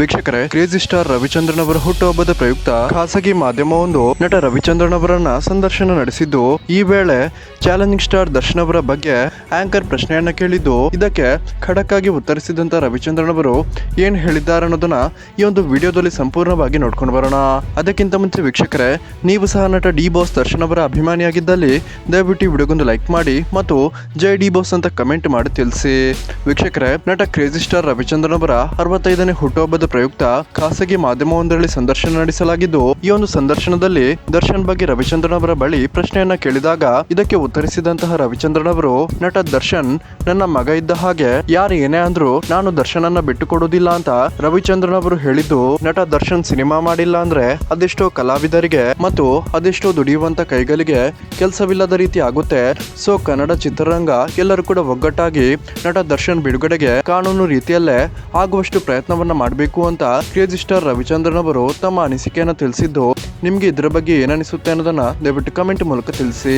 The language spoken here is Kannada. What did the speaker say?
ವೀಕ್ಷಕರೇ, ಕ್ರೇಜಿ ಸ್ಟಾರ್ ರವಿಚಂದ್ರನ್ ಅವರ ಹುಟ್ಟುಹಬ್ಬದ ಪ್ರಯುಕ್ತ ಖಾಸಗಿ ಮಾಧ್ಯಮವೊಂದು ನಟ ರವಿಚಂದ್ರನ್ ಅವರನ್ನ ಸಂದರ್ಶನ ನಡೆಸಿದ್ದು, ಈ ವೇಳೆ ಚಾಲೆಂಜಿಂಗ್ ಸ್ಟಾರ್ ದರ್ಶನ್ ಅವರ ಬಗ್ಗೆ ಆಂಕರ್ ಪ್ರಶ್ನೆಯನ್ನ ಕೇಳಿದ್ದು, ಇದಕ್ಕೆ ಖಡಕ್ ಆಗಿ ಉತ್ತರಿಸಿದಂತ ರವಿಚಂದ್ರನ್ ಅವರು ಏನ್ ಹೇಳಿದ್ದಾರೆ ಅನ್ನೋದನ್ನ ಈ ಒಂದು ವಿಡಿಯೋದಲ್ಲಿ ಸಂಪೂರ್ಣವಾಗಿ ನೋಡ್ಕೊಂಡು ಬರೋಣ. ಅದಕ್ಕಿಂತ ಮುಂಚೆ ವೀಕ್ಷಕರೇ, ನೀವು ಸಹ ನಟ ಡಿ ಬಾಸ್ ದರ್ಶನ್ ಅವರ ಅಭಿಮಾನಿಯಾಗಿದ್ದಲ್ಲಿ ದಯವಿಟ್ಟು ಈ ವಿಡಿಯೋಗೊಂದು ಲೈಕ್ ಮಾಡಿ ಮತ್ತು ಜೈ ಡಿ ಬಾಸ್ ಅಂತ ಕಮೆಂಟ್ ಮಾಡಿ ತಿಳಿಸಿ. ವೀಕ್ಷಕರೇ, ನಟ ಕ್ರೇಜಿ ಸ್ಟಾರ್ ರವಿಚಂದ್ರನ್ ಅವರ 65ನೇ ಹುಟ್ಟುಹಬ್ಬದ ಪ್ರಯುಕ್ತ ಖಾಸಗಿ ಮಾಧ್ಯಮವೊಂದರಲ್ಲಿ ಸಂದರ್ಶನ ನಡೆಸಲಾಗಿದ್ದು, ಈ ಒಂದು ಸಂದರ್ಶನದಲ್ಲಿ ದರ್ಶನ್ ಬಗ್ಗೆ ರವಿಚಂದ್ರನ್ ಅವರ ಬಳಿ ಪ್ರಶ್ನೆಯನ್ನ ಕೇಳಿದಾಗ ಇದಕ್ಕೆ ಉತ್ತರಿಸಿದಂತಹ ರವಿಚಂದ್ರನ್ ಅವರು, ನಟ ದರ್ಶನ್ ನನ್ನ ಮಗ ಇದ್ದ ಹಾಗೆ, ಯಾರು ಏನೇ ಅಂದ್ರು ನಾನು ದರ್ಶನನ್ನ ಬಿಟ್ಟು ಕೊಡುವುದಿಲ್ಲ ಅಂತ ರವಿಚಂದ್ರನ್ ಅವರು ಹೇಳಿದ್ದು, ನಟ ದರ್ಶನ್ ಸಿನಿಮಾ ಮಾಡಿಲ್ಲ ಅಂದ್ರೆ ಅದೆಷ್ಟೋ ಕಲಾವಿದರಿಗೆ ಮತ್ತು ಅದೆಷ್ಟೋ ದುಡಿಯುವಂತ ಕೈಗಳಿಗೆ ಕೆಲಸವಿಲ್ಲದ ರೀತಿ ಆಗುತ್ತೆ. ಸೊ ಕನ್ನಡ ಚಿತ್ರರಂಗ ಎಲ್ಲರೂ ಕೂಡ ಒಗ್ಗಟ್ಟಾಗಿ ನಟ ದರ್ಶನ್ ಬಿಡುಗಡೆಗೆ ಕಾನೂನು ರೀತಿಯಲ್ಲೇ ಆಗುವಷ್ಟು ಪ್ರಯತ್ನವನ್ನ ಮಾಡಬೇಕು ಅಂತ ಕ್ರೇಜಿ ಸ್ಟಾರ್ ರವಿಚಂದ್ರನ್ ಅವರು ತಮ್ಮ ಅನಿಸಿಕೆಯನ್ನು ತಿಳಿಸಿದ್ದು, ನಿಮ್ಗೆ ಇದರ ಬಗ್ಗೆ ಏನನಿಸುತ್ತೆ ಅನ್ನೋದನ್ನ ದಯವಿಟ್ಟು ಕಮೆಂಟ್ ಮೂಲಕ ತಿಳಿಸಿ.